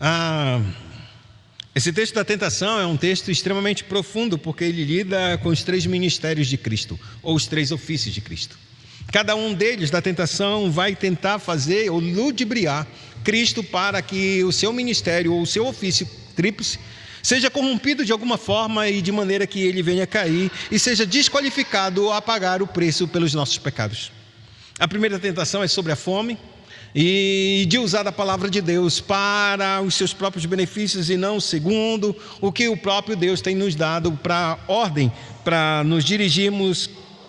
Ah, esse texto da tentação é um texto extremamente profundo, porque ele lida com os 3 ministérios de Cristo, ou os 3 ofícios de Cristo. Cada um deles da tentação vai tentar fazer ou ludibriar Cristo para que o seu ministério ou o seu ofício tríplice seja corrompido de alguma forma e de maneira que ele venha cair e seja desqualificado a pagar o preço pelos nossos pecados. A primeira tentação é sobre a fome e de usar a palavra de Deus para os seus próprios benefícios e não segundo o que o próprio Deus tem nos dado para ordem, para nos dirigirmos.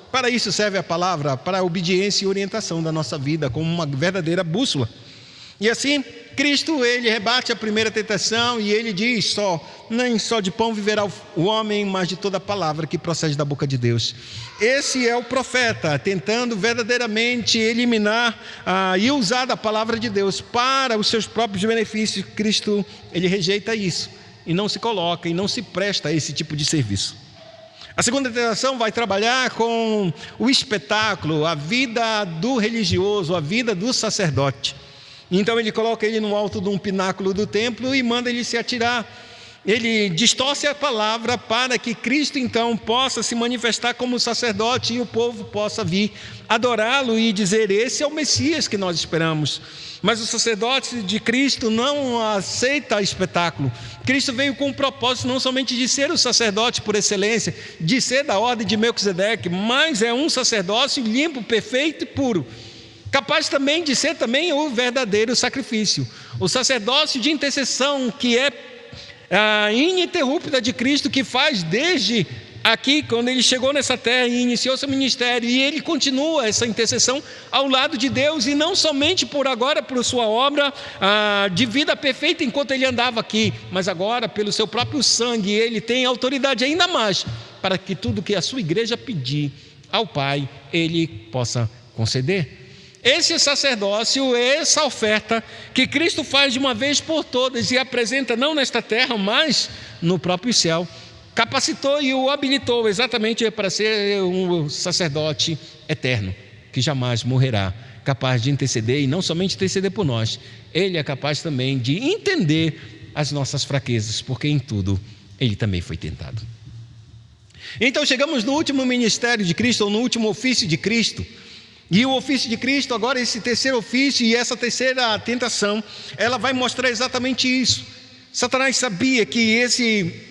Para isso serve a palavra, para a obediência e orientação da nossa vida como uma verdadeira bússola. E assim, Cristo, ele rebate a primeira tentação e ele diz nem só de pão viverá o homem, mas de toda palavra que procede da boca de Deus. Esse é o profeta, tentando verdadeiramente eliminar e usar da palavra de Deus para os seus próprios benefícios. Cristo, ele rejeita isso e não se coloca e não se presta a esse tipo de serviço. A segunda tentação vai trabalhar com o espetáculo, a vida do religioso, a vida do sacerdote. Então ele coloca ele no alto de um pináculo do templo e manda ele se atirar. Ele distorce a palavra para que Cristo então possa se manifestar como sacerdote e o povo possa vir adorá-lo e dizer: esse é o Messias que nós esperamos. Mas o sacerdote de Cristo não aceita espetáculo. Cristo veio com o propósito não somente de ser o sacerdote por excelência, de ser da ordem de Melquisedeque, mas é um sacerdócio limpo, perfeito e puro, capaz também de ser também o verdadeiro sacrifício. O sacerdócio de intercessão, que é a ininterrupta de Cristo, que faz desde aqui, quando ele chegou nessa terra e iniciou seu ministério, e ele continua essa intercessão ao lado de Deus, e não somente por agora, por sua obra de vida perfeita enquanto ele andava aqui, mas agora pelo seu próprio sangue, ele tem autoridade ainda mais, para que tudo que a sua igreja pedir ao Pai, ele possa conceder. Esse sacerdócio, essa oferta que Cristo faz de uma vez por todas e apresenta não nesta terra, mas no próprio céu, capacitou e o habilitou exatamente para ser um sacerdote eterno, que jamais morrerá, capaz de interceder, e não somente interceder por nós, ele é capaz também de entender as nossas fraquezas, porque em tudo ele também foi tentado. Então chegamos no último ministério de Cristo, ou no último ofício de Cristo. E o ofício de Cristo, agora esse terceiro ofício e essa terceira tentação, ela vai mostrar exatamente isso. Satanás sabia que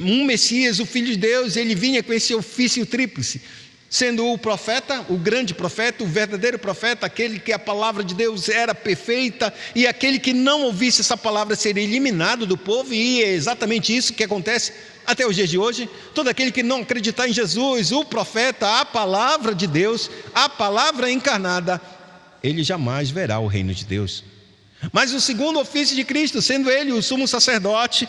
um Messias, o Filho de Deus, ele vinha com esse ofício tríplice, sendo o profeta, o grande profeta, o verdadeiro profeta, aquele que a palavra de Deus era perfeita, e aquele que não ouvisse essa palavra seria eliminado do povo, e é exatamente isso que acontece até os dias de hoje. Todo aquele que não acreditar em Jesus, o profeta, a palavra de Deus, a palavra encarnada, ele jamais verá o reino de Deus. Mas o segundo ofício de Cristo, sendo ele o sumo sacerdote,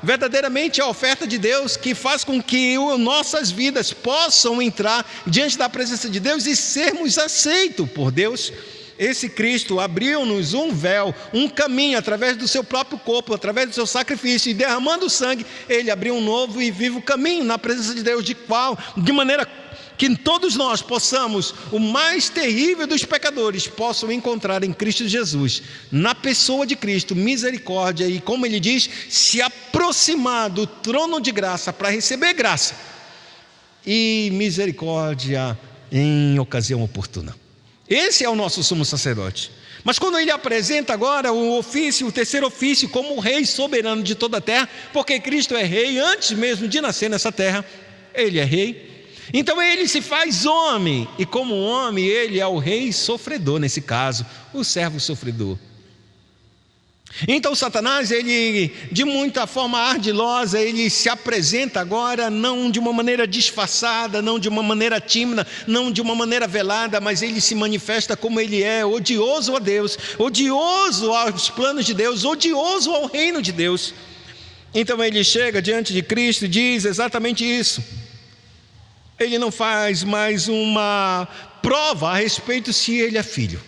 verdadeiramente a oferta de Deus, que faz com que nossas vidas possam entrar diante da presença de Deus e sermos aceitos por Deus. Esse Cristo abriu-nos um véu, um caminho através do seu próprio corpo, através do seu sacrifício, e derramando sangue, ele abriu um novo e vivo caminho na presença de Deus, de maneira que todos nós possamos, o mais terrível dos pecadores, possam encontrar em Cristo Jesus, na pessoa de Cristo, misericórdia e, como ele diz, se aproximar do trono de graça para receber graça e misericórdia em ocasião oportuna. Esse é o nosso sumo sacerdote. Mas quando ele apresenta agora o terceiro ofício, como o rei soberano de toda a terra, porque Cristo é rei antes mesmo de nascer nessa terra, ele é rei. Então ele se faz homem, e como homem ele é o rei sofredor, nesse caso, o servo sofredor. Então Satanás, ele de muita forma ardilosa, ele se apresenta agora não de uma maneira disfarçada, não de uma maneira tímida, não de uma maneira velada, mas ele se manifesta como ele é, odioso a Deus, odioso aos planos de Deus, odioso ao reino de Deus. Então ele chega diante de Cristo e diz exatamente isso. Ele não faz mais uma prova a respeito se ele é filho.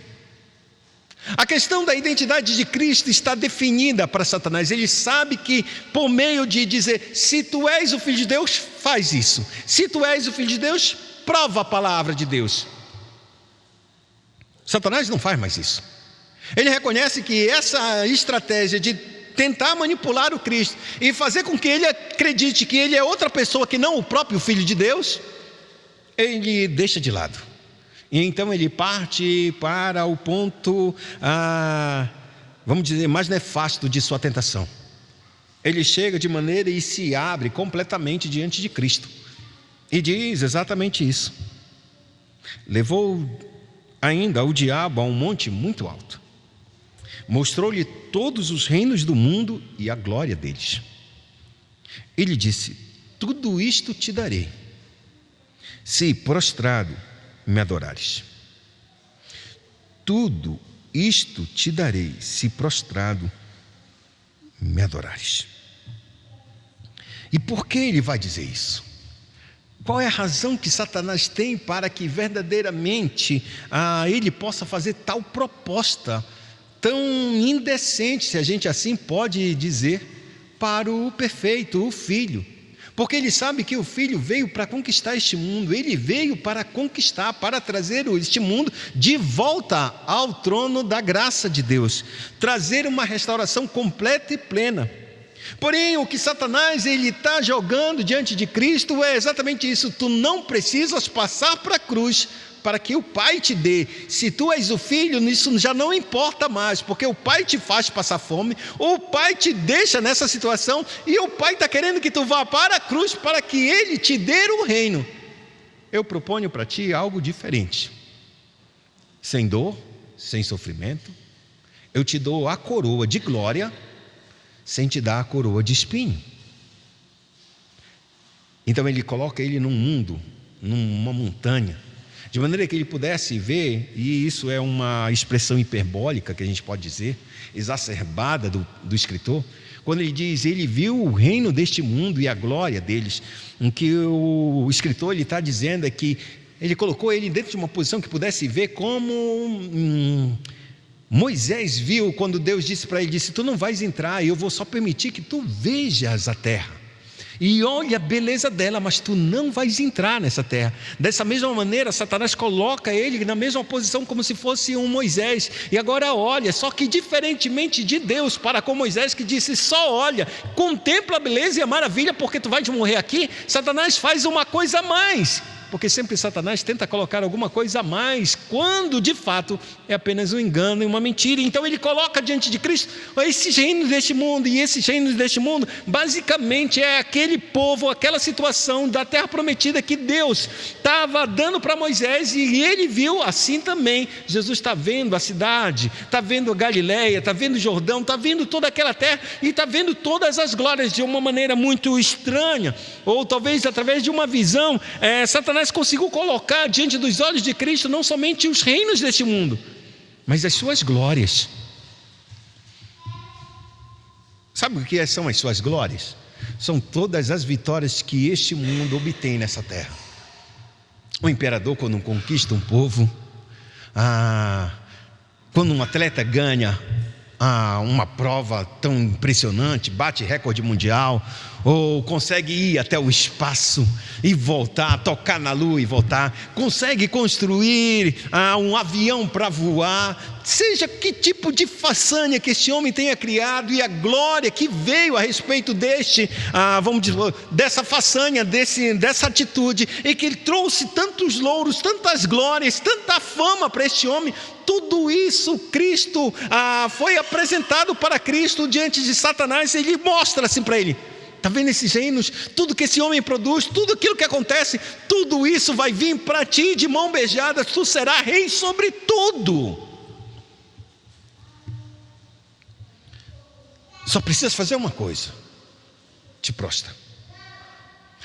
A questão da identidade de Cristo está definida para Satanás. Ele sabe que por meio de dizer, se tu és o Filho de Deus, faz isso. Se tu és o Filho de Deus, prova a palavra de Deus. Satanás não faz mais isso. Ele reconhece que essa estratégia de tentar manipular o Cristo e fazer com que ele acredite que ele é outra pessoa que não o próprio Filho de Deus, ele deixa de lado. E então ele parte para o ponto, vamos dizer, mais nefasto de sua tentação. Ele chega de maneira e se abre completamente diante de Cristo. E diz exatamente isso. Levou ainda o diabo a um monte muito alto. Mostrou-lhe todos os reinos do mundo e a glória deles. Ele disse: tudo isto te darei, se prostrado me adorares. Tudo isto te darei, se prostrado me adorares. E por que ele vai dizer isso? Qual é a razão que Satanás tem para que verdadeiramente ele possa fazer tal proposta tão indecente, se a gente assim pode dizer, para o perfeito, o Filho? Porque ele sabe que o Filho veio para conquistar este mundo, ele veio para conquistar, para trazer este mundo de volta ao trono da graça de Deus, trazer uma restauração completa e plena. Porém, o que Satanás está jogando diante de Cristo é exatamente isso: tu não precisas passar para a cruz para que o Pai te dê. Se tu és o Filho, isso já não importa mais, porque o Pai te faz passar fome, o Pai te deixa nessa situação, e o Pai está querendo que tu vá para a cruz para que Ele te dê o reino. Eu proponho para ti algo diferente. Sem dor, sem sofrimento, eu te dou a coroa de glória, sem te dar a coroa de espinho. Então ele coloca ele num mundo, numa montanha, de maneira que ele pudesse ver, e isso é uma expressão hiperbólica que a gente pode dizer, exacerbada do escritor, quando ele diz, ele viu o reino deste mundo e a glória deles. O que o escritor está dizendo é que ele colocou ele dentro de uma posição que pudesse ver como Moisés viu quando Deus disse para ele, disse: tu não vais entrar, eu vou só permitir que tu vejas a terra. E olha a beleza dela, mas tu não vais entrar nessa terra. Dessa mesma maneira, Satanás coloca ele na mesma posição como se fosse um Moisés. E agora olha, só que diferentemente de Deus para com Moisés, que disse: só olha, contempla a beleza e a maravilha, porque tu vais morrer aqui. Satanás faz uma coisa a mais, porque sempre Satanás tenta colocar alguma coisa a mais, quando de fato é apenas um engano e uma mentira. Então ele coloca diante de Cristo esses reinos deste mundo, e esses reinos deste mundo basicamente é aquele povo, aquela situação da terra prometida que Deus estava dando para Moisés, e ele viu assim também. Jesus está vendo a cidade, está vendo a Galileia, está vendo o Jordão, está vendo toda aquela terra, e está vendo todas as glórias de uma maneira muito estranha, ou talvez através de uma visão. Satanás conseguiu colocar diante dos olhos de Cristo não somente os reinos deste mundo, mas as suas glórias. Sabe o que são as suas glórias? São todas as vitórias que este mundo obtém nessa terra. O imperador, quando conquista um povo, quando um atleta ganha uma prova tão impressionante, bate recorde mundial, ou consegue ir até o espaço e voltar, tocar na lua e voltar, consegue construir um avião para voar, seja que tipo de façanha que esse homem tenha criado, e a glória que veio a respeito vamos dizer, dessa façanha, dessa atitude, e que ele trouxe tantos louros, tantas glórias, tanta fama para este homem. Tudo isso Cristo foi apresentado para Cristo diante de Satanás. Ele mostra assim para ele: está vendo esses reinos? Tudo que esse homem produz, tudo aquilo que acontece, tudo isso vai vir para ti de mão beijada. Tu serás rei sobre tudo. Só precisas fazer uma coisa: te prostra.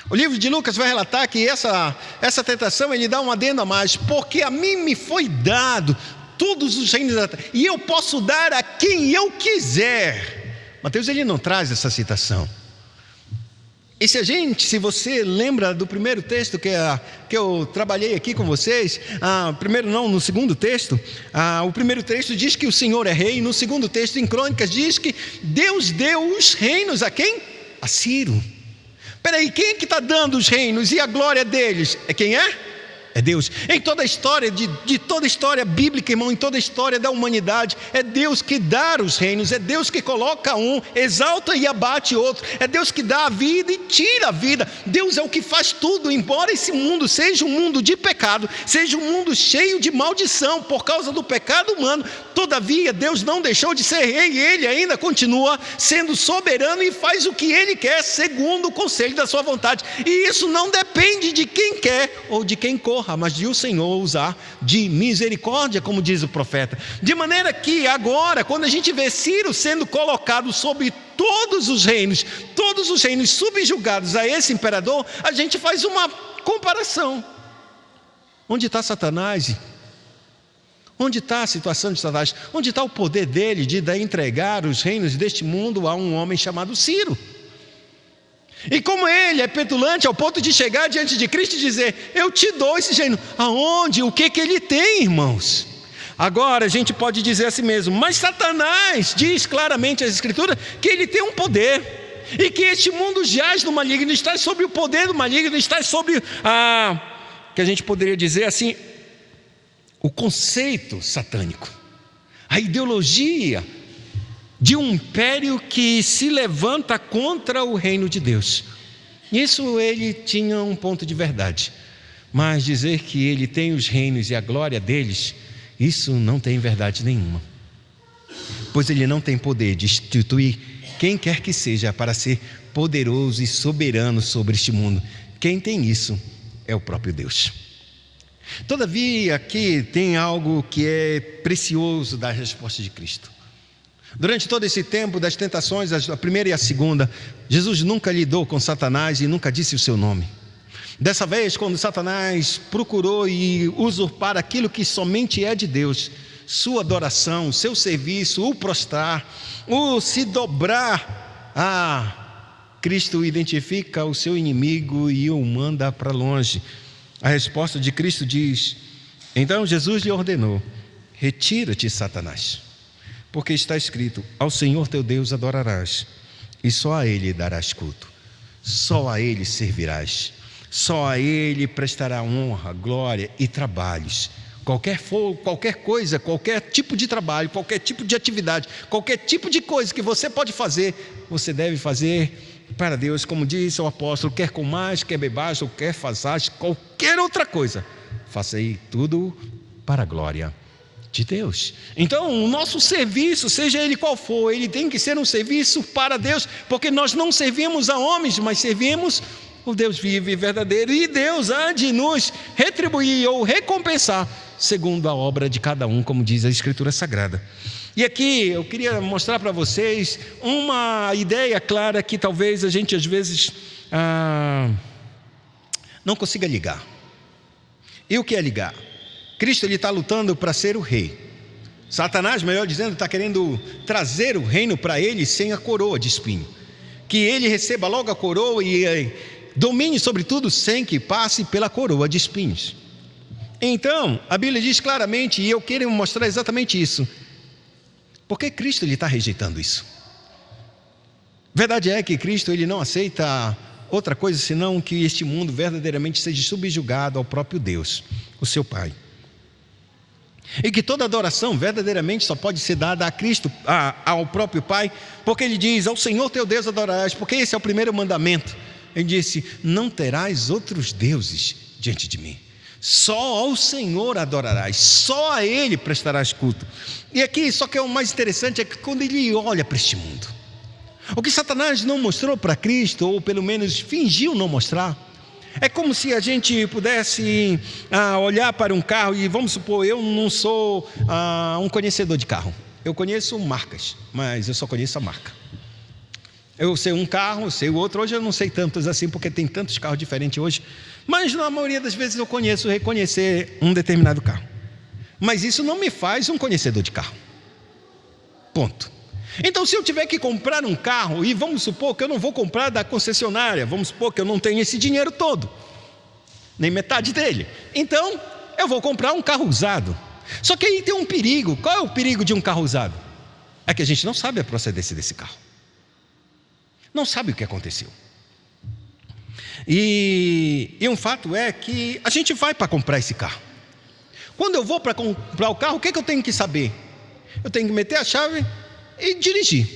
O livro de Lucas vai relatar que essa tentação, ele dá um adendo a mais: porque a mim me foi dado todos os reinos da terra, e eu posso dar a quem eu quiser. Mateus, ele não traz essa citação. E se você lembra do primeiro texto que eu trabalhei aqui com vocês, no segundo texto, o primeiro texto diz que o Senhor é rei. No segundo texto, em Crônicas, diz que Deus deu os reinos a quem? A Ciro. Peraí, quem é que está dando os reinos e a glória deles? É quem é? é Deus. Em toda a história, de toda a história bíblica, irmão, em toda a história da humanidade, é Deus que dá os reinos, é Deus que coloca um, exalta e abate outro, é Deus que dá a vida e tira a vida. Deus é o que faz tudo, embora esse mundo seja um mundo de pecado, seja um mundo cheio de maldição por causa do pecado humano. Todavia, Deus não deixou de ser rei, e Ele ainda continua sendo soberano e faz o que Ele quer, segundo o conselho da sua vontade. E isso não depende de quem quer ou de quem corra, mas de o Senhor usar de misericórdia, como diz o profeta. De maneira que agora, quando a gente vê Ciro sendo colocado sobre todos os reinos subjugados a esse imperador, a gente faz uma comparação. Onde está Satanás? Onde está a situação de Satanás? Onde está o poder dele de entregar os reinos deste mundo a um homem chamado Ciro? E como ele é petulante ao ponto de chegar diante de Cristo e dizer: eu te dou esse reino. Aonde? O que ele tem, irmãos? Agora a gente pode dizer assim mesmo: mas Satanás diz claramente as Escrituras que ele tem um poder, e que este mundo jaz no maligno, está sob o poder do maligno, está sob que a gente poderia dizer assim, o conceito satânico, a ideologia de um império que se levanta contra o reino de Deus. Nisso ele tinha um ponto de verdade, mas dizer que ele tem os reinos e a glória deles, isso não tem verdade nenhuma, pois ele não tem poder de instituir quem quer que seja para ser poderoso e soberano sobre este mundo. Quem tem isso é o próprio Deus. Todavia, aqui tem algo que é precioso da resposta de Cristo. Durante todo esse tempo das tentações, a primeira e a segunda, Jesus nunca lidou com Satanás e nunca disse o seu nome. Dessa vez, quando Satanás procurou e usurpar aquilo que somente é de Deus, sua adoração, seu serviço, o prostrar, o se dobrar, Cristo identifica o seu inimigo e o manda para longe. A resposta de Cristo diz: então Jesus lhe ordenou: retira-te, Satanás, porque está escrito: ao Senhor teu Deus adorarás, e só a Ele darás culto, só a Ele servirás, só a Ele prestará honra, glória e trabalhos. Qualquer coisa, qualquer tipo de trabalho, qualquer tipo de atividade, qualquer tipo de coisa que você pode fazer, você deve fazer para Deus, como disse o apóstolo: quer comais, quer bebais, ou quer façais qualquer outra coisa, faça aí tudo para a glória de Deus. Então o nosso serviço, seja ele qual for, ele tem que ser um serviço para Deus, porque nós não servimos a homens, mas servimos o Deus vivo e verdadeiro, e Deus há de nos retribuir ou recompensar segundo a obra de cada um, como diz a Escritura Sagrada. E aqui eu queria mostrar para vocês uma ideia clara que talvez a gente às vezes não consiga ligar. E o que é ligar? Cristo está lutando para ser o rei. Satanás, melhor dizendo, está querendo trazer o reino para ele sem a coroa de espinho, que ele receba logo a coroa e domine sobre tudo sem que passe pela coroa de espinhos. Então a Bíblia diz claramente, e eu quero mostrar exatamente isso. Por que Cristo está rejeitando isso? Verdade é que Cristo ele não aceita outra coisa senão que este mundo verdadeiramente seja subjugado ao próprio Deus, o seu Pai. E que toda adoração verdadeiramente só pode ser dada a Cristo, ao próprio Pai, porque ele diz: ao Senhor teu Deus adorarás, porque esse é o primeiro mandamento. Ele disse: não terás outros deuses diante de mim, só ao Senhor adorarás, só a Ele prestarás culto. E aqui, só que é o mais interessante, é que quando ele olha para este mundo, o que Satanás não mostrou para Cristo, ou pelo menos fingiu não mostrar, é como se a gente pudesse olhar para um carro, e vamos supor, eu não sou um conhecedor de carro, eu conheço marcas, mas eu só conheço a marca. Eu sei um carro, eu sei o outro. Hoje eu não sei tantos assim, porque tem tantos carros diferentes hoje, mas na maioria das vezes eu reconhecer um determinado carro. Mas isso não me faz um conhecedor de carro. Ponto. Então, se eu tiver que comprar um carro, e vamos supor que eu não vou comprar da concessionária, vamos supor que eu não tenho esse dinheiro todo, nem metade dele, então eu vou comprar um carro usado. Só que aí tem um perigo. Qual é o perigo de um carro usado? É que a gente não sabe a procedência desse carro, não sabe o que aconteceu. E um fato é que a gente vai para comprar esse carro. Quando eu vou para comprar o carro, o que eu tenho que saber? Eu tenho que meter a chave e dirigir.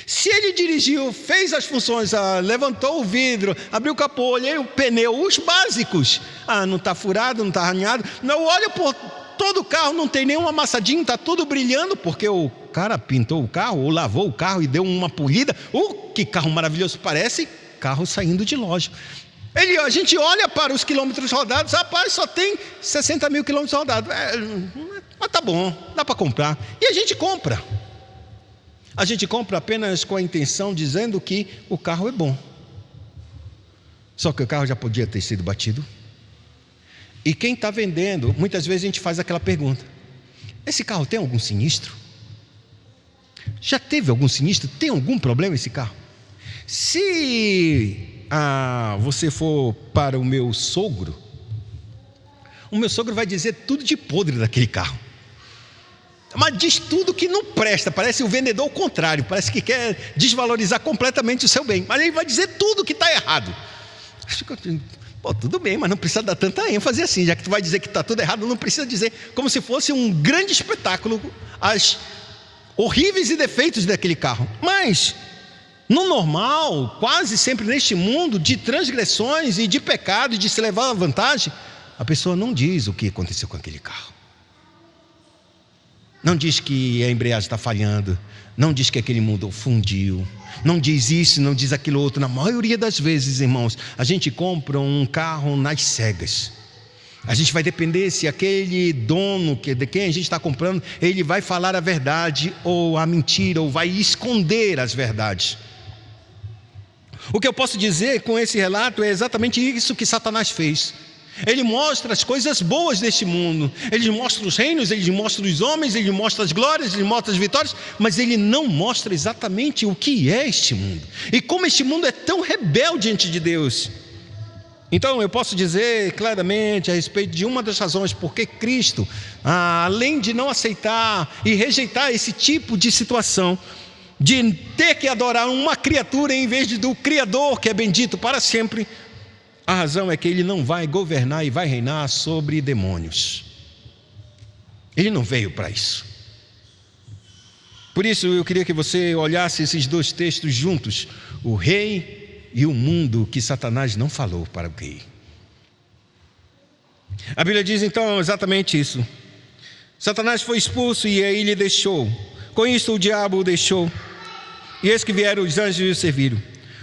Se ele dirigiu, fez as funções, levantou o vidro, abriu o capô, olhei o pneu, os básicos. Não está furado, não está arranhado. Eu olho por todo o carro, não tem nenhum amassadinho, está tudo brilhando, porque o cara pintou o carro, ou lavou o carro e deu uma polida. Que carro maravilhoso, parece carro saindo de loja. A gente olha para os quilômetros rodados, rapaz, só tem 60 mil quilômetros rodados. Mas tá bom, dá para comprar. E a gente compra. A gente compra apenas com a intenção, dizendo que o carro é bom. Só que o carro já podia ter sido batido. E quem está vendendo, muitas vezes a gente faz aquela pergunta: esse carro tem algum sinistro? Já teve algum sinistro? Tem algum problema esse carro? Se você for para o meu sogro vai dizer tudo de podre daquele carro. Mas diz tudo que não presta, parece o vendedor ao contrário, parece que quer desvalorizar completamente o seu bem, mas ele vai dizer tudo que está errado. Tudo bem, mas não precisa dar tanta ênfase assim, já que tu vai dizer que está tudo errado, não precisa dizer como se fosse um grande espetáculo, as horríveis e defeitos daquele carro. Mas no normal, quase sempre neste mundo de transgressões e de pecado e de se levar à vantagem, a pessoa não diz o que aconteceu com aquele carro. Não diz que a embreagem está falhando, não diz que aquele motor fundiu, não diz isso, não diz aquilo outro. Na maioria das vezes, irmãos, a gente compra um carro nas cegas. A gente vai depender se aquele dono de quem a gente está comprando, ele vai falar a verdade ou a mentira, ou vai esconder as verdades. O que eu posso dizer com esse relato é exatamente isso que Satanás fez. Ele mostra as coisas boas deste mundo, ele mostra os reinos, ele mostra os homens, ele mostra as glórias, ele mostra as vitórias, mas ele não mostra exatamente o que é este mundo e como este mundo é tão rebelde diante de Deus. Então eu posso dizer claramente a respeito de uma das razões porque Cristo, além de não aceitar e rejeitar esse tipo de situação, de ter que adorar uma criatura em vez do Criador, que é bendito para sempre, a razão é que ele não vai governar e vai reinar sobre demônios. Ele não veio para isso. Por isso eu queria que você olhasse esses dois textos juntos, o rei e o mundo, que Satanás não falou para o rei. A Bíblia diz então exatamente isso. Satanás foi expulso e aí ele deixou. Com isso o diabo o deixou. E eis que vieram os anjos e o serviram.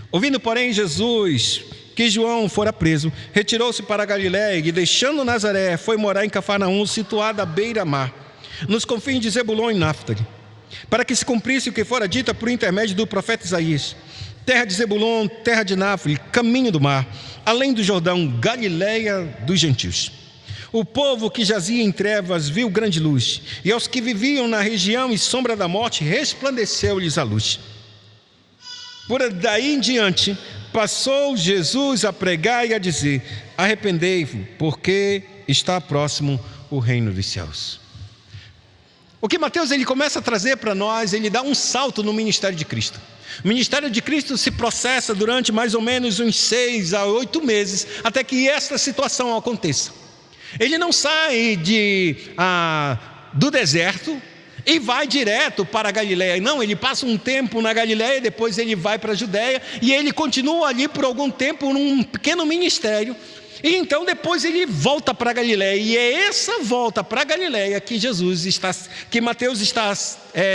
Ouvindo, porém, Jesus que João fora preso, retirou-se para a Galiléia e, deixando Nazaré, foi morar em Cafarnaum, situada à beira-mar, nos confins de Zebulon e Náftali, para que se cumprisse o que fora dito por intermédio do profeta Isaías: terra de Zebulon, terra de Náftali, caminho do mar, além do Jordão, Galiléia dos gentios. O povo que jazia em trevas viu grande luz, e aos que viviam na região e sombra da morte resplandeceu-lhes a luz. Por daí em diante passou Jesus a pregar e a dizer: arrependei-vos, porque está próximo o reino dos céus. O que Mateus ele começa a trazer para nós, ele dá um salto no ministério de Cristo. O ministério de Cristo se processa durante mais ou menos uns 6 a 8 meses, até que esta situação aconteça. Ele não sai do deserto e vai direto para a Galiléia. Não, ele passa um tempo na Galiléia, depois ele vai para a Judéia, e ele continua ali por algum tempo num pequeno ministério, e então depois ele volta para a Galiléia, e é essa volta para a Galiléia que Mateus está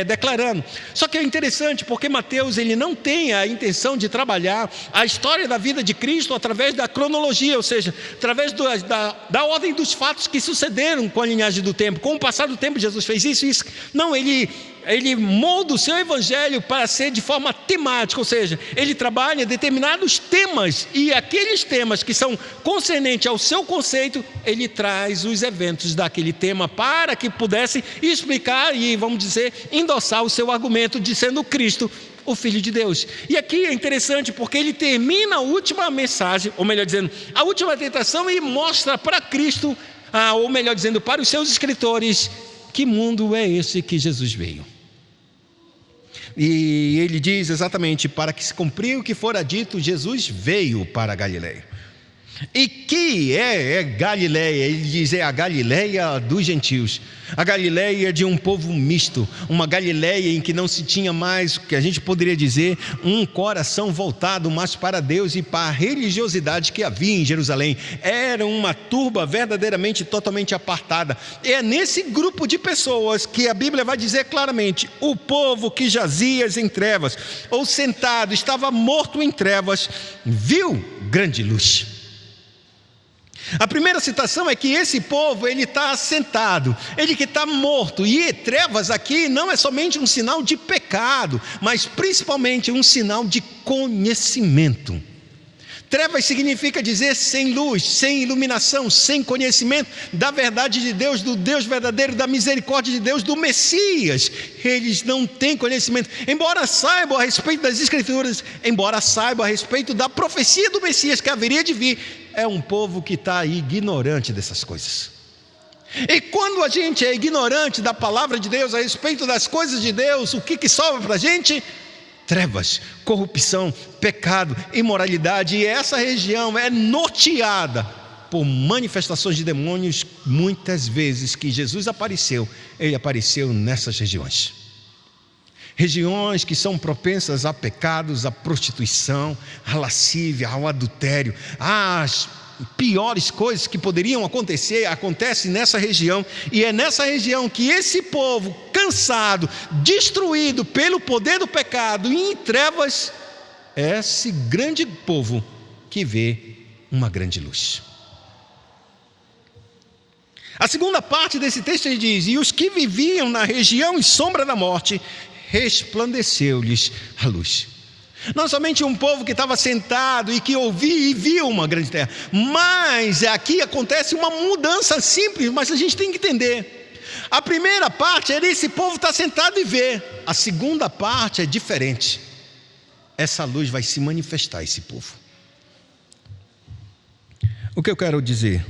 declarando. Só que é interessante porque Mateus ele não tem a intenção de trabalhar a história da vida de Cristo através da cronologia, ou seja, através da ordem dos fatos que sucederam com a linhagem do tempo. Com o passar do tempo Jesus fez isso. Não, ele molda o seu evangelho para ser de forma temática, ou seja, ele trabalha determinados temas, e aqueles temas que são concernentes ao seu conceito, ele traz os eventos daquele tema para que pudesse explicar e, vamos dizer, endossar o seu argumento de sendo Cristo o Filho de Deus. E aqui é interessante porque ele termina a última mensagem, ou melhor dizendo, a última tentação, e mostra para Cristo, ou melhor dizendo, para os seus escritores, que mundo é esse que Jesus veio. E ele diz exatamente: para que se cumpriu o que fora dito, Jesus veio para a Galileia. E que é Galileia? Ele diz: é a Galileia dos gentios, a Galileia de um povo misto, uma Galileia em que não se tinha mais, o que a gente poderia dizer, um coração voltado mais para Deus e para a religiosidade que havia em Jerusalém. Era uma turba verdadeiramente totalmente apartada. É nesse grupo de pessoas que a Bíblia vai dizer claramente: o povo que jazia em trevas, ou sentado, estava morto em trevas, viu grande luz. A primeira citação é que esse povo, ele está sentado, ele que está morto. E trevas aqui não é somente um sinal de pecado, mas principalmente um sinal de conhecimento. Trevas significa dizer sem luz, sem iluminação, sem conhecimento da verdade de Deus, do Deus verdadeiro, da misericórdia de Deus, do Messias. Eles não têm conhecimento, embora saibam a respeito das Escrituras, embora saibam a respeito da profecia do Messias que haveria de vir. É um povo que está ignorante dessas coisas. E quando a gente é ignorante da palavra de Deus, a respeito das coisas de Deus, o que sobra para a gente? Trevas, corrupção, pecado, imoralidade. E essa região é norteada por manifestações de demônios. Muitas vezes que Jesus apareceu, ele apareceu nessas regiões. Regiões que são propensas a pecados, à prostituição, à lascívia, ao adultério, às piores coisas que poderiam acontecer, acontecem nessa região. E é nessa região que esse povo, cansado, destruído pelo poder do pecado, em trevas, é esse grande povo que vê uma grande luz. A segunda parte desse texto ele diz: e os que viviam na região e sombra da morte, resplandeceu-lhes a luz. Não somente um povo que estava sentado e que ouvia e viu uma grande terra, mas aqui acontece uma mudança simples, mas a gente tem que entender. A primeira parte era esse povo estar sentado e ver. A segunda parte é diferente. Essa luz vai se manifestar a esse povo. O que eu quero dizer?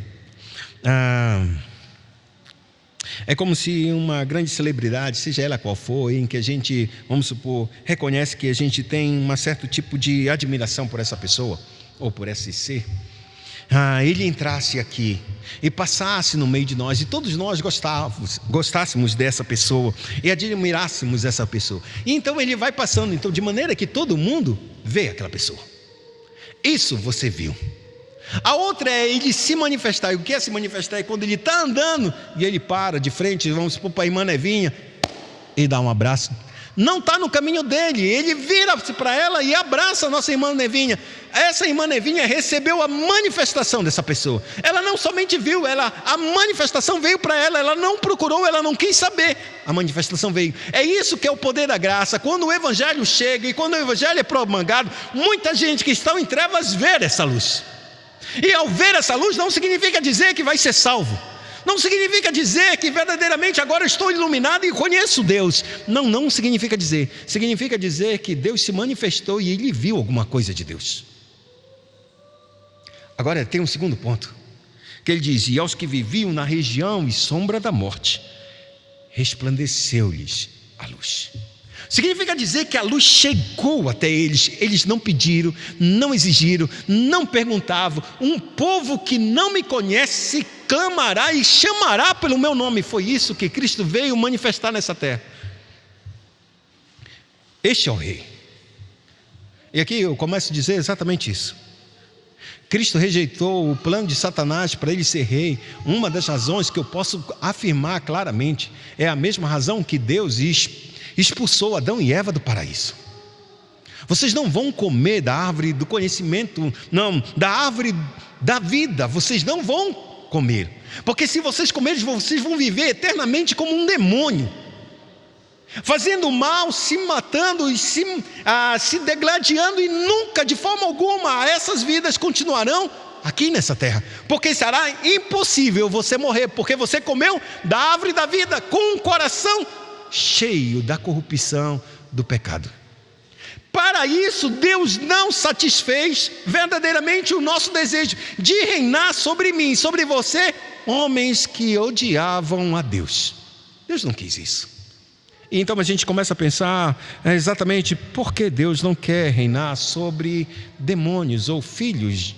É como se uma grande celebridade, seja ela qual for, em que a gente, vamos supor, reconhece que a gente tem um certo tipo de admiração por essa pessoa, ou por esse ser, ele entrasse aqui e passasse no meio de nós, e todos nós gostássemos dessa pessoa, e admirássemos essa pessoa. E então ele vai passando, então, de maneira que todo mundo vê aquela pessoa. Isso você viu. A outra é ele se manifestar. E o que é se manifestar? É quando ele está andando e ele para de frente, vamos supor, para a irmã Nevinha, e dá um abraço. Não está no caminho dele, ele vira-se para ela e abraça a nossa irmã Nevinha. Essa irmã Nevinha recebeu a manifestação dessa pessoa. Ela não somente viu, a manifestação veio para ela. Ela não procurou, ela não quis saber, a manifestação veio. É isso que é o poder da graça. Quando o evangelho chega e quando o evangelho é promulgado, muita gente que está em trevas vê essa luz. E ao ver essa luz não significa dizer que vai ser salvo, não significa dizer que verdadeiramente agora estou iluminado e conheço Deus. Não significa dizer. Significa dizer que Deus se manifestou e ele viu alguma coisa de Deus. Agora tem um segundo ponto, que ele diz: e aos que viviam na região e sombra da morte, resplandeceu-lhes a luz. Significa dizer que a luz chegou até eles. Eles não pediram, não exigiram, não perguntavam. Um povo que não me conhece clamará e chamará pelo meu nome. Foi isso que Cristo veio manifestar nessa terra. Este é o Rei. E aqui eu começo a dizer exatamente isso. Cristo rejeitou o plano de Satanás para ele ser rei. Uma das razões que eu posso afirmar claramente é a mesma razão que Deus expulsou Adão e Eva do paraíso. Vocês não vão comer da árvore do conhecimento, não, da árvore da vida. Vocês não vão comer, porque se vocês comerem, vocês vão viver eternamente como um demônio, fazendo mal, se matando e se degladiando, e nunca, de forma alguma, essas vidas continuarão aqui nessa terra, porque será impossível você morrer, porque você comeu da árvore da vida com um coração cheio da corrupção do pecado. Para isso, Deus não satisfez verdadeiramente o nosso desejo de reinar sobre mim, sobre você, homens que odiavam a Deus. Deus não quis isso. E então a gente começa a pensar exatamente por que Deus não quer reinar sobre demônios ou filhos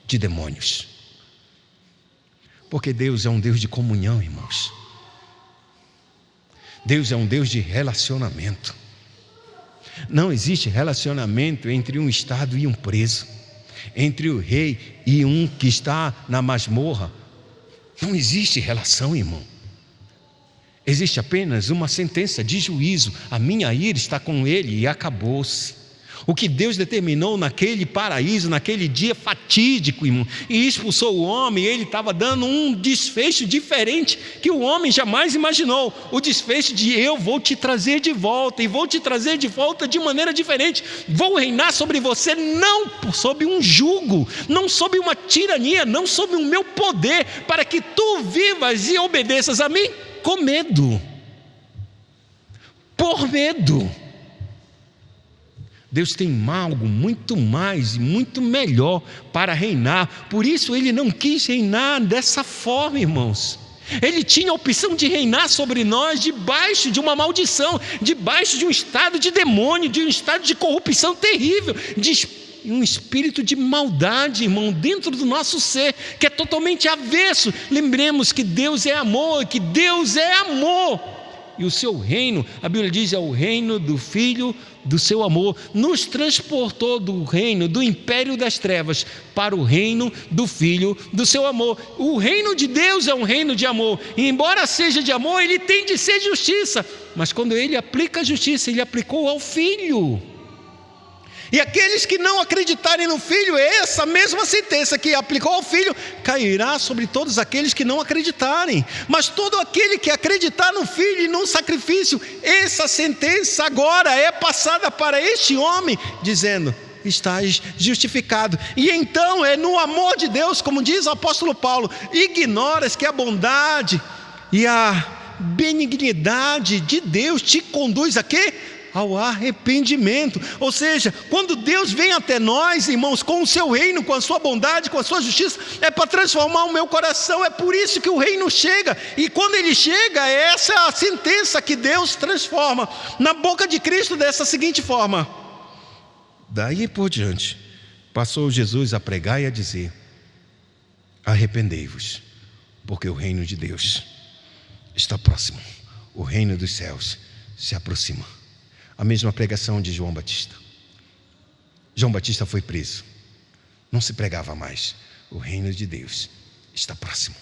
de demônios. Porque Deus é um Deus de comunhão, irmãos. Deus é um Deus de relacionamento. Não existe relacionamento entre um estado e um preso, entre o rei e um que está na masmorra. Não existe relação, irmão. Existe apenas uma sentença de juízo. A minha ira está com ele e acabou-se. O que Deus determinou naquele paraíso, naquele dia fatídico, irmão, e expulsou o homem, ele estava dando um desfecho diferente que o homem jamais imaginou. O desfecho de eu vou te trazer de volta, e vou te trazer de volta de maneira diferente. Vou reinar sobre você, não sob um jugo, não sob uma tirania, não sob o meu poder, para que tu vivas e obedeças a mim com medo, por medo. Deus tem algo muito mais e muito melhor para reinar. Por isso ele não quis reinar dessa forma, irmãos. Ele tinha a opção de reinar sobre nós debaixo de uma maldição, debaixo de um estado de demônio, de um estado de corrupção terrível, de um espírito de maldade, irmão, dentro do nosso ser, que é totalmente avesso. Lembremos que Deus é amor, que Deus é amor. E o seu reino, a Bíblia diz, é o reino do Filho do seu amor. Nos transportou do reino, do império das trevas, para o reino do Filho do seu amor. O reino de Deus é um reino de amor. E embora seja de amor, ele tem de ser justiça. Mas quando ele aplica a justiça, ele aplicou ao Filho. E aqueles que não acreditarem no Filho, essa mesma sentença que aplicou ao Filho, cairá sobre todos aqueles que não acreditarem. Mas todo aquele que acreditar no Filho e no sacrifício, essa sentença agora é passada para este homem, dizendo: estás justificado. E então é no amor de Deus, como diz o apóstolo Paulo: ignoras que a bondade e a benignidade de Deus te conduz a quê? Ao arrependimento. Ou seja, quando Deus vem até nós, irmãos, com o seu reino, com a sua bondade, com a sua justiça, é para transformar o meu coração. É por isso que o reino chega. E quando ele chega, essa é a sentença que Deus transforma na boca de Cristo dessa seguinte forma: daí por diante, passou Jesus a pregar e a dizer: arrependei-vos, porque o reino de Deus está próximo, o reino dos céus se aproxima. A mesma pregação de João Batista. João Batista foi preso. Não se pregava mais: o reino de Deus está próximo.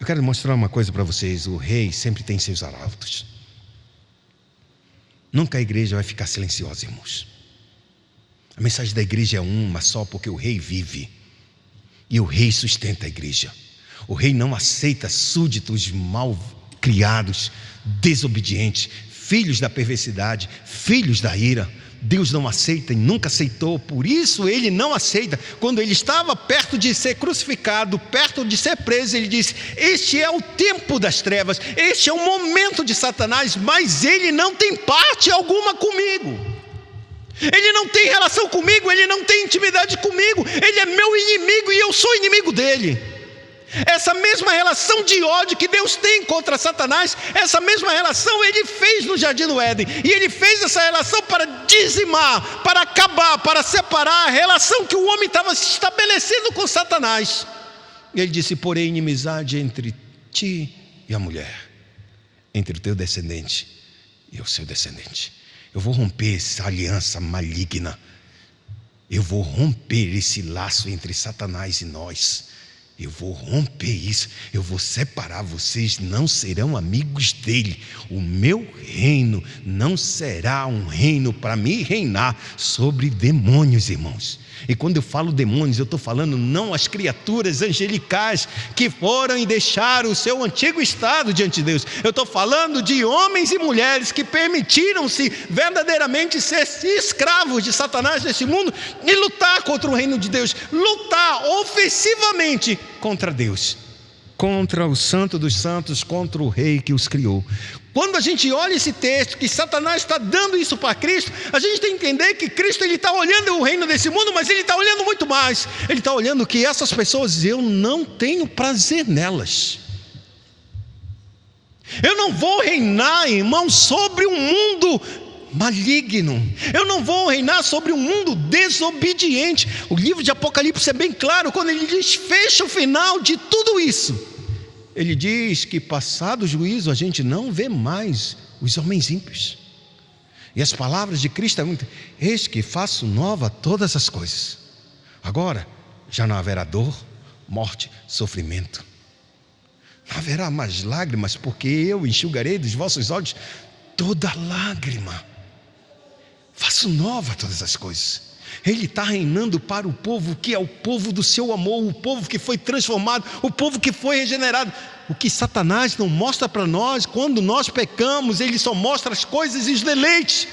Eu quero mostrar uma coisa para vocês: o rei sempre tem seus arautos. Nunca a igreja vai ficar silenciosa, irmãos. A mensagem da igreja é uma só, porque o rei vive. E o rei sustenta a igreja. O rei não aceita súditos mal criados, desobedientes, filhos da perversidade, filhos da ira. Deus não aceita e nunca aceitou. Por isso ele não aceita. Quando ele estava perto de ser crucificado, perto de ser preso, ele disse: este é o tempo das trevas, este é o momento de Satanás, mas ele não tem parte alguma comigo. Ele não tem relação comigo, ele não tem intimidade comigo. Ele é meu inimigo e eu sou inimigo dele. Essa mesma relação de ódio que Deus tem contra Satanás, essa mesma relação ele fez no Jardim do Éden. E ele fez essa relação para dizimar, para acabar, para separar a relação que o homem estava estabelecendo com Satanás. E ele disse: porém inimizade entre ti e a mulher, entre o teu descendente e o seu descendente. Eu vou romper essa aliança maligna. Eu vou romper esse laço entre Satanás e nós. Eu vou romper isso, eu vou separar, vocês não serão amigos dele. O meu reino não será um reino para me reinar sobre demônios, irmãos. E quando eu falo demônios, eu estou falando não as criaturas angelicais que foram e deixaram o seu antigo estado diante de Deus. Eu estou falando de homens e mulheres que permitiram-se verdadeiramente ser escravos de Satanás nesse mundo e lutar contra o reino de Deus, lutar ofensivamente contra Deus, contra o Santo dos Santos, contra o Rei que os criou. Quando a gente olha esse texto, que Satanás está dando isso para Cristo, a gente tem que entender que Cristo ele está olhando o reino desse mundo, mas ele está olhando muito mais. Ele está olhando que essas pessoas, eu não tenho prazer nelas. Eu não vou reinar, irmão, sobre um mundo maligno. Eu não vou reinar sobre um mundo desobediente. O livro de Apocalipse é bem claro quando ele diz: fecha o final de tudo isso. Ele diz que passado o juízo a gente não vê mais os homens ímpios. E as palavras de Cristo é muito: eis que faço nova todas as coisas. Agora já não haverá dor, morte, sofrimento. Não haverá mais lágrimas, porque eu enxugarei dos vossos olhos toda lágrima. Faço nova todas as coisas. Ele está reinando para o povo que é o povo do seu amor, o povo que foi transformado, o povo que foi regenerado. O que Satanás não mostra para nós, quando nós pecamos, ele só mostra as coisas e os deleites,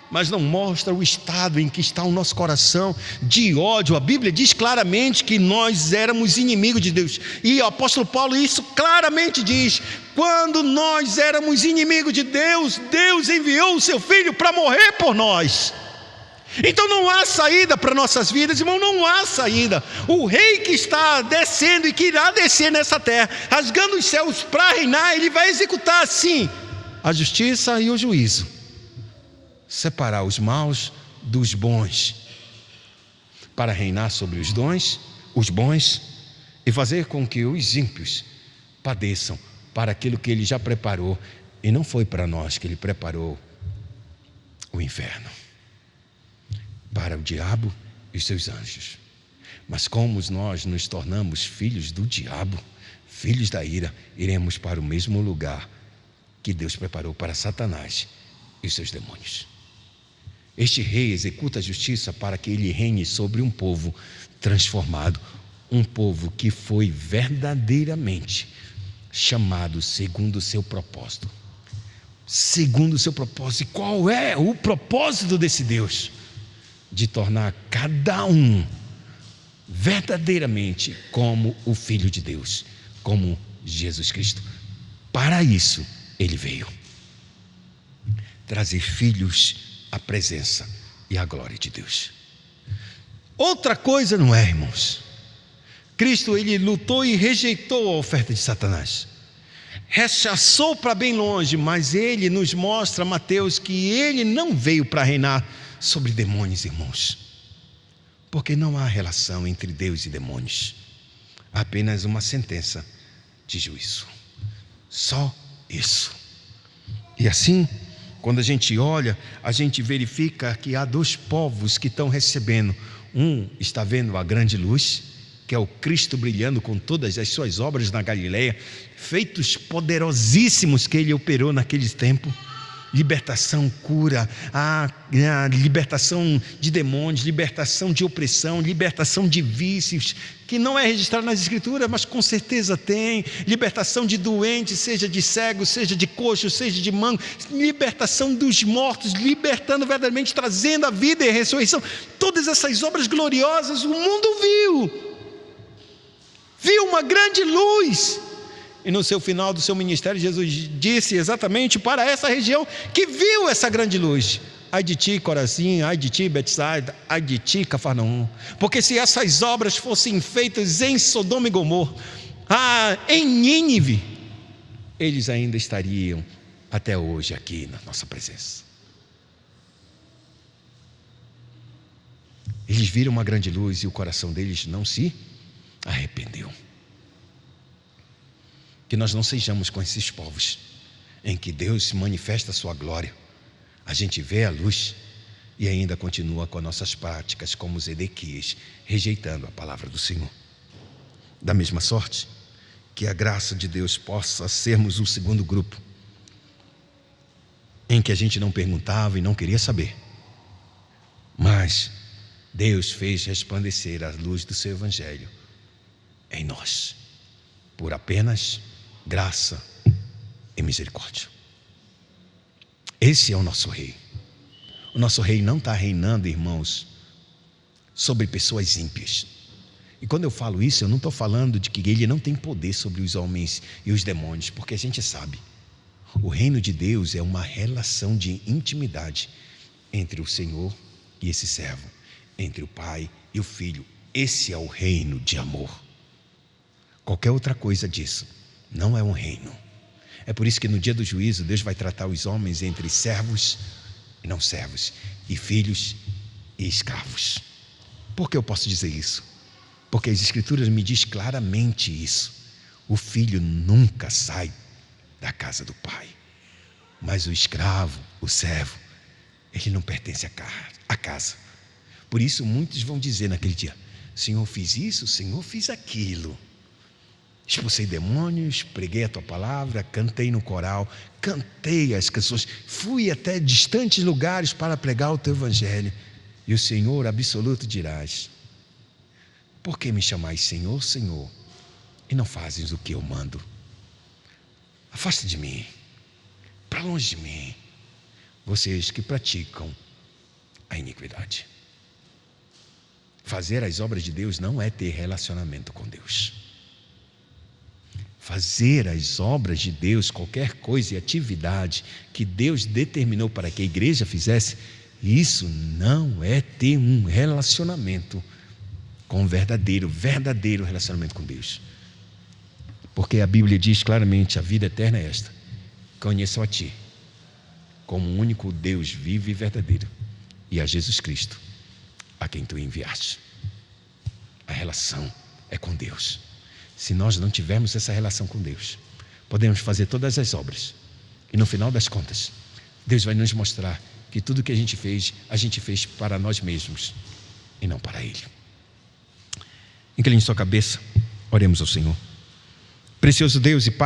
mas não mostra o estado em que está o nosso coração de ódio. A Bíblia diz claramente que nós éramos inimigos de Deus, e o apóstolo Paulo isso claramente diz: quando nós éramos inimigos de Deus, Deus enviou o seu Filho para morrer por nós. Então não há saída para nossas vidas, irmão, não há saída. O rei que está descendo e que irá descer nessa terra, rasgando os céus para reinar, ele vai executar assim a justiça e o juízo, separar os maus dos bons, para reinar sobre os bons, e fazer com que os ímpios padeçam para aquilo que ele já preparou. E não foi para nós que ele preparou o inferno, para o diabo e os seus anjos. Mas como nós nos tornamos filhos do diabo, filhos da ira, iremos para o mesmo lugar que Deus preparou para Satanás e os seus demônios. Este rei executa a justiça para que ele reine sobre um povo transformado, um povo que foi verdadeiramente chamado segundo o seu propósito. Segundo o seu propósito. E qual é o propósito desse Deus? De tornar cada um verdadeiramente como o Filho de Deus, como Jesus Cristo. Para isso ele veio trazer filhos à presença e à glória de Deus. Outra coisa não é, irmãos, Cristo ele lutou e rejeitou a oferta de Satanás, rechaçou para bem longe, mas ele nos mostra, Mateus, que ele não veio para reinar sobre demônios, irmãos, porque não há relação entre Deus e demônios, há apenas uma sentença de juízo, só isso. E assim, quando a gente olha, a gente verifica que há dois povos que estão recebendo. Um está vendo a grande luz, que é o Cristo brilhando com todas as suas obras na Galileia, feitos poderosíssimos que ele operou naquele tempo. Libertação, cura, a libertação de demônios, libertação de opressão, libertação de vícios, que não é registrado nas escrituras, mas com certeza tem, libertação de doentes, seja de cego, seja de coxo, seja de manco, libertação dos mortos, libertando verdadeiramente, trazendo a vida e a ressurreição. Todas essas obras gloriosas o mundo viu uma grande luz. E no seu final do seu ministério, Jesus disse exatamente para essa região que viu essa grande luz: ai de ti, Corazim, ai de ti, Betsaida, ai de ti, Cafarnaum. Porque se essas obras fossem feitas em Sodoma e Gomorra, em Nínive, eles ainda estariam até hoje aqui na nossa presença. Eles viram uma grande luz e o coração deles não se arrependeu. Que nós não sejamos com esses povos, em que Deus manifesta a sua glória, a gente vê a luz e ainda continua com nossas práticas como Zedequias, rejeitando a palavra do Senhor. Da mesma sorte, que a graça de Deus possa sermos o segundo grupo, em que a gente não perguntava e não queria saber, mas Deus fez resplandecer a luz do seu Evangelho em nós, por apenas graça e misericórdia. Esse é o nosso rei. O nosso rei não está reinando, irmãos, sobre pessoas ímpias. E quando eu falo isso, eu não estou falando de que ele não tem poder sobre os homens e os demônios, porque a gente sabe, o reino de Deus é uma relação de intimidade entre o Senhor e esse servo, entre o Pai e o Filho. Esse é o reino de amor. Qualquer outra coisa disso não é um reino, É por isso que no dia do juízo, Deus vai tratar os homens entre servos e não servos, e filhos e escravos. Por que eu posso dizer isso? Porque as Escrituras me dizem claramente isso. O filho nunca sai da casa do pai, mas o escravo, o servo, ele não pertence à casa. Por isso muitos vão dizer naquele dia: Senhor, fiz isso, Senhor, fiz aquilo. Expulsei demônios, preguei a tua palavra, cantei no coral, cantei as canções, fui até distantes lugares para pregar o teu evangelho. E o Senhor absoluto dirás: por que me chamais Senhor, Senhor, e não fazes o que eu mando? Afasta de mim, para longe de mim, vocês que praticam a iniquidade. Fazer as obras de Deus não é ter relacionamento com Deus. Fazer as obras de Deus, qualquer coisa e atividade que Deus determinou para que a igreja fizesse, isso não é ter um relacionamento com o verdadeiro relacionamento com Deus. Porque a Bíblia diz claramente: a vida eterna é esta, conheçam a Ti como o único Deus vivo e verdadeiro, e a Jesus Cristo, a quem Tu enviaste. A relação é com Deus. Se nós não tivermos essa relação com Deus, podemos fazer todas as obras, e no final das contas, Deus vai nos mostrar que tudo que a gente fez para nós mesmos e não para Ele. Incline sua cabeça, oremos ao Senhor. Precioso Deus e Pai,